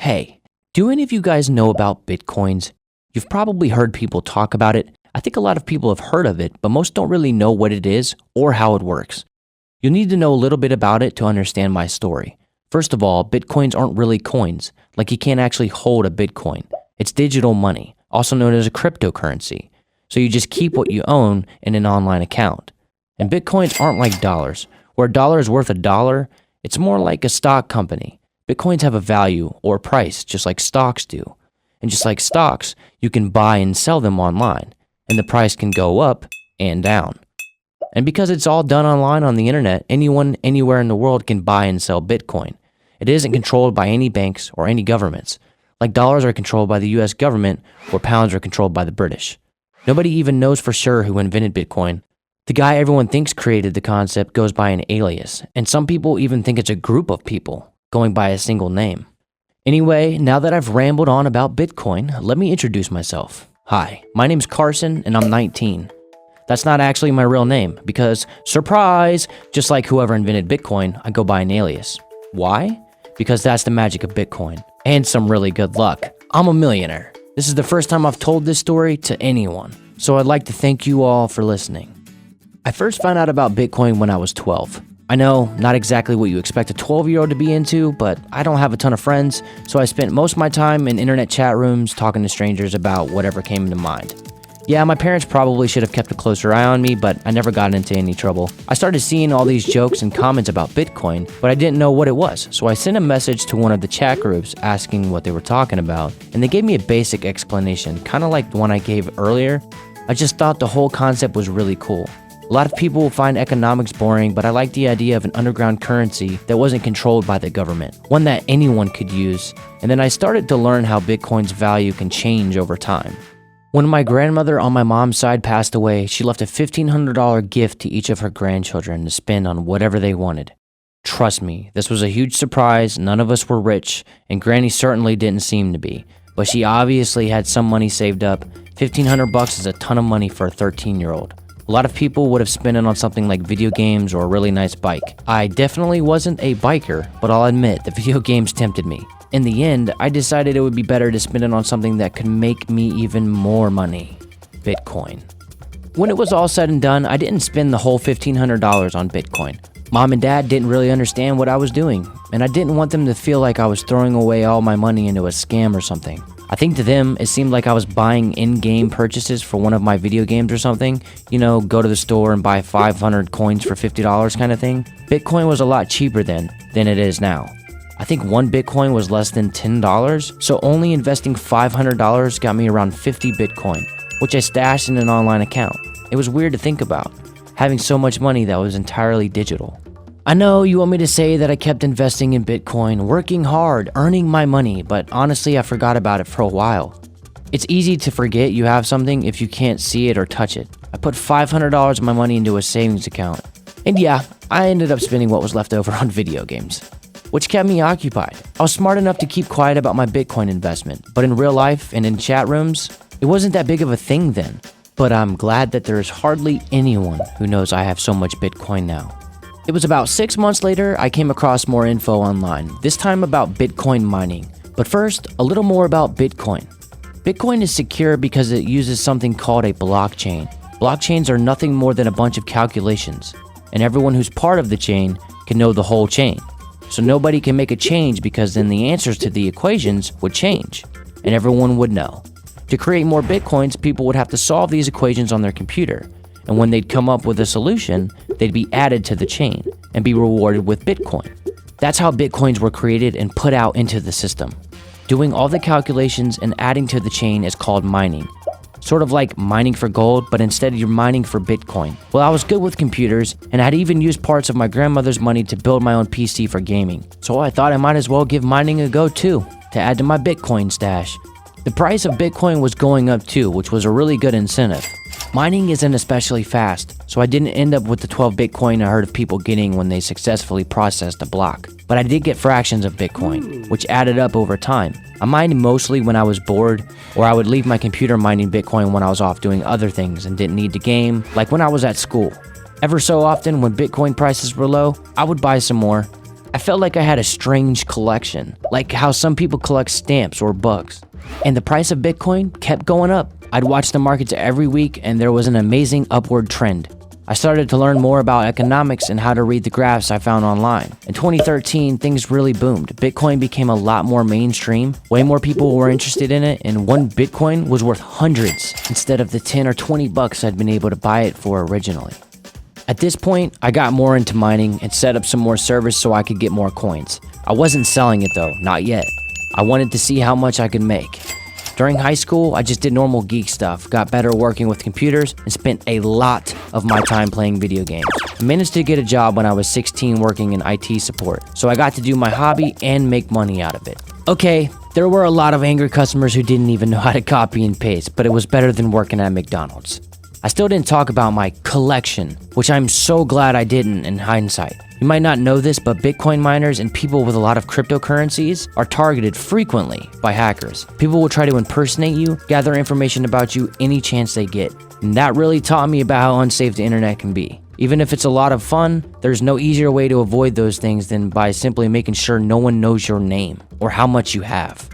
Hey, do any of you guys know about Bitcoins? You've probably heard people talk about it. I think a lot of people have heard of it, but most don't really know what it is or how it works. You'll need to know a little bit about it to understand my story. First of all, Bitcoins aren't really coins, like you can't actually hold a Bitcoin. It's digital money, also known as a cryptocurrency. So you just keep what you own in an online account. And Bitcoins aren't like dollars. Where a dollar is worth $1, it's more like a stock company. Bitcoins have a value or a price, just like stocks do. And just like stocks, you can buy and sell them online, and the price can go up and down. And because it's all done online on the internet, anyone, anywhere in the world can buy and sell Bitcoin. It isn't controlled by any banks or any governments, like dollars are controlled by the US government or pounds are controlled by the British. Nobody even knows for sure who invented Bitcoin. The guy everyone thinks created the concept goes by an alias, and some people even think it's a group of people going by a single name. Anyway, now that I've rambled on about Bitcoin, let me introduce myself. Hi, my name's Carson and I'm 19. That's not actually my real name because, surprise, just like whoever invented Bitcoin, I go by an alias. Why? Because that's the magic of Bitcoin and some really good luck. I'm a millionaire. This is the first time I've told this story to anyone, so I'd like to thank you all for listening. I first found out about Bitcoin when I was 12. I know, not exactly what you expect a 12-year-old to be into, but I don't have a ton of friends, so I spent most of my time in internet chat rooms talking to strangers about whatever came to mind. Yeah, my parents probably should have kept a closer eye on me, but I never got into any trouble. I started seeing all these jokes and comments about Bitcoin, but I didn't know what it was, so I sent a message to one of the chat groups asking what they were talking about, and they gave me a basic explanation, kind of like the one I gave earlier. I just thought the whole concept was really cool. A lot of people will find economics boring, but I like the idea of an underground currency that wasn't controlled by the government, one that anyone could use, and then I started to learn how Bitcoin's value can change over time. When my grandmother on my mom's side passed away, she left a $1,500 gift to each of her grandchildren to spend on whatever they wanted. Trust me, this was a huge surprise. None of us were rich, and Granny certainly didn't seem to be, but she obviously had some money saved up. $1,500 is a ton of money for a 13-year-old. A lot of people would have spent it on something like video games or a really nice bike. I definitely wasn't a biker, but I'll admit the video games tempted me. In the end, I decided it would be better to spend it on something that could make me even more money. Bitcoin. When it was all said and done, I didn't spend the whole $1,500 on Bitcoin. Mom and Dad didn't really understand what I was doing, and I didn't want them to feel like I was throwing away all my money into a scam or something. I think to them, it seemed like I was buying in-game purchases for one of my video games or something. You know, go to the store and buy 500 coins for $50 kind of thing. Bitcoin was a lot cheaper then than it is now. I think one Bitcoin was less than $10, so only investing $500 got me around 50 Bitcoin, which I stashed in an online account. It was weird to think about, having so much money that was entirely digital. I know you want me to say that I kept investing in Bitcoin, working hard, earning my money, but honestly I forgot about it for a while. It's easy to forget you have something if you can't see it or touch it. I put $500 of my money into a savings account. And yeah, I ended up spending what was left over on video games, which kept me occupied. I was smart enough to keep quiet about my Bitcoin investment, but in real life and in chat rooms, it wasn't that big of a thing then. But I'm glad that there is hardly anyone who knows I have so much Bitcoin now. It was about 6 months later I came across more info online, this time about Bitcoin mining. But first, a little more about Bitcoin. Bitcoin is secure because it uses something called a blockchain. Blockchains are nothing more than a bunch of calculations, and everyone who's part of the chain can know the whole chain. So nobody can make a change because then the answers to the equations would change, and everyone would know. To create more Bitcoins, people would have to solve these equations on their computer, and when they'd come up with a solution, they'd be added to the chain and be rewarded with Bitcoin. That's how Bitcoins were created and put out into the system. Doing all the calculations and adding to the chain is called mining. Sort of like mining for gold, but instead you're mining for Bitcoin. Well, I was good with computers, and I'd even used parts of my grandmother's money to build my own PC for gaming. So I thought I might as well give mining a go too, to add to my Bitcoin stash. The price of Bitcoin was going up too, which was a really good incentive. Mining isn't especially fast, so I didn't end up with the 12 Bitcoin I heard of people getting when they successfully processed a block. But I did get fractions of Bitcoin, which added up over time. I mined mostly when I was bored, or I would leave my computer mining Bitcoin when I was off doing other things and didn't need to game, like when I was at school. Ever so often, when Bitcoin prices were low, I would buy some more. I felt like I had a strange collection, like how some people collect stamps or bugs. And the price of Bitcoin kept going up. I'd watch the markets every week and there was an amazing upward trend. I started to learn more about economics and how to read the graphs I found online. In 2013, things really boomed. Bitcoin became a lot more mainstream. Way more people were interested in it, and one Bitcoin was worth hundreds instead of the 10 or 20 bucks I'd been able to buy it for originally. At this point, I got more into mining and set up some more servers so I could get more coins. I wasn't selling it though, not yet. I wanted to see how much I could make. During high school, I just did normal geek stuff, got better working with computers, and spent a lot of my time playing video games. I managed to get a job when I was 16 working in IT support, so I got to do my hobby and make money out of it. Okay, there were a lot of angry customers who didn't even know how to copy and paste, but it was better than working at McDonald's. I still didn't talk about my collection, which I'm so glad I didn't in hindsight. You might not know this, but Bitcoin miners and people with a lot of cryptocurrencies are targeted frequently by hackers. People will try to impersonate you, gather information about you any chance they get. And that really taught me about how unsafe the internet can be. Even if it's a lot of fun, there's no easier way to avoid those things than by simply making sure no one knows your name or how much you have.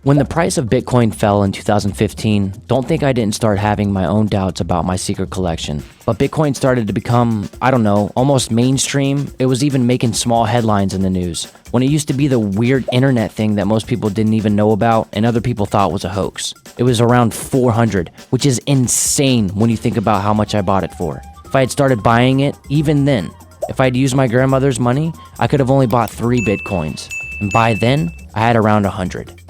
When the price of Bitcoin fell in 2015, don't think I didn't start having my own doubts about my secret collection. But Bitcoin started to become, almost mainstream. It was even making small headlines in the news, when it used to be the weird internet thing that most people didn't even know about and other people thought was a hoax. It was around 400, which is insane when you think about how much I bought it for. If I had started buying it, even then, if I'd used my grandmother's money, I could have only bought 3 Bitcoins. And by then, I had around 100.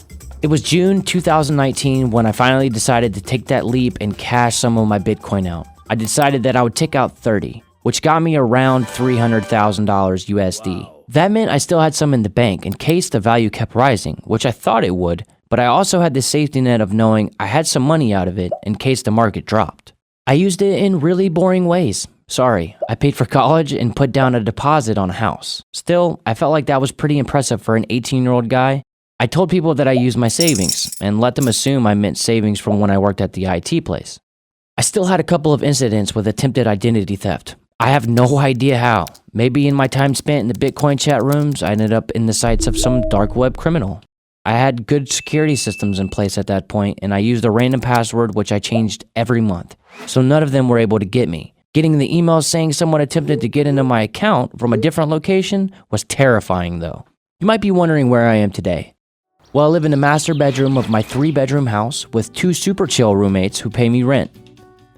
It was June 2019 when I finally decided to take that leap and cash some of my Bitcoin out. I decided that I would take out 30, which got me around $300,000 USD. Wow. That meant I still had some in the bank in case the value kept rising, which I thought it would, but I also had the safety net of knowing I had some money out of it in case the market dropped. I used it in really boring ways. Sorry, I paid for college and put down a deposit on a house. Still, I felt like that was pretty impressive for an 18-year-old guy. I told people that I used my savings and let them assume I meant savings from when I worked at the IT place. I still had a couple of incidents with attempted identity theft. I have no idea how. Maybe in my time spent in the Bitcoin chat rooms, I ended up in the sights of some dark web criminal. I had good security systems in place at that point, and I used a random password which I changed every month, so none of them were able to get me. Getting the email saying someone attempted to get into my account from a different location was terrifying though. You might be wondering where I am today. Well, I live in the master bedroom of my 3-bedroom house with 2 super chill roommates who pay me rent.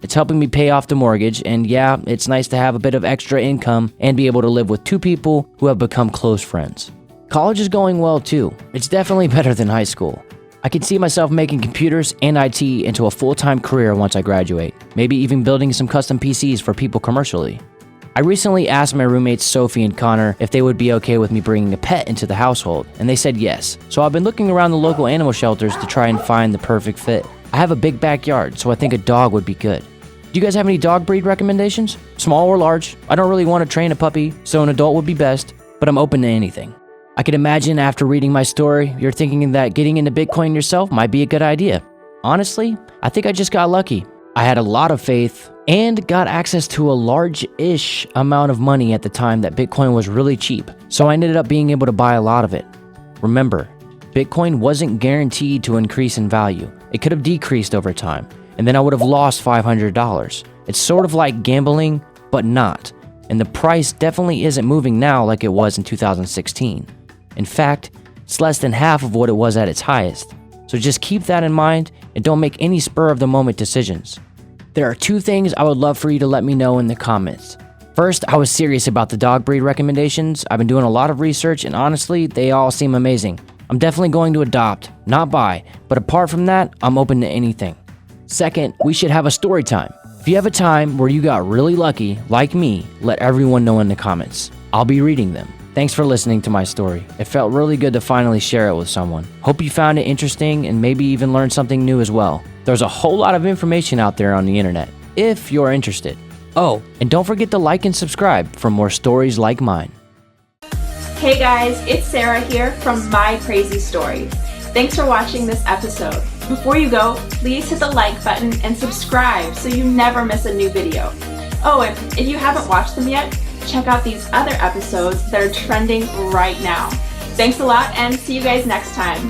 It's helping me pay off the mortgage, and yeah, it's nice to have a bit of extra income and be able to live with 2 people who have become close friends. College is going well too. It's definitely better than high school. I can see myself making computers and IT into a full-time career once I graduate, maybe even building some custom PCs for people commercially. I recently asked my roommates Sophie and Connor if they would be okay with me bringing a pet into the household, and they said yes. So I've been looking around the local animal shelters to try and find the perfect fit. I have a big backyard, so I think a dog would be good. Do you guys have any dog breed recommendations? Small or large? I don't really want to train a puppy, so an adult would be best, but I'm open to anything. I can imagine after reading my story, you're thinking that getting into Bitcoin yourself might be a good idea. Honestly, I think I just got lucky. I had a lot of faith and got access to a large-ish amount of money at the time that Bitcoin was really cheap, so I ended up being able to buy a lot of it. Remember, Bitcoin wasn't guaranteed to increase in value. It could have decreased over time, and then I would have lost $500. It's sort of like gambling, but not. And the price definitely isn't moving now like it was in 2016. In fact, it's less than half of what it was at its highest. So just keep that in mind and don't make any spur-of-the-moment decisions. There are 2 things I would love for you to let me know in the comments. First, I was serious about the dog breed recommendations. I've been doing a lot of research and honestly, they all seem amazing. I'm definitely going to adopt, not buy, but apart from that, I'm open to anything. Second, we should have a story time. If you have a time where you got really lucky, like me, let everyone know in the comments. I'll be reading them. Thanks for listening to my story. It felt really good to finally share it with someone. Hope you found it interesting and maybe even learned something new as well. There's a whole lot of information out there on the internet, if you're interested. Oh, and don't forget to like and subscribe for more stories like mine. Hey guys, it's Sarah here from My Crazy Stories. Thanks for watching this episode. Before you go, please hit the like button and subscribe so you never miss a new video. Oh, and if you haven't watched them yet, check out these other episodes that are trending right now. Thanks a lot and see you guys next time.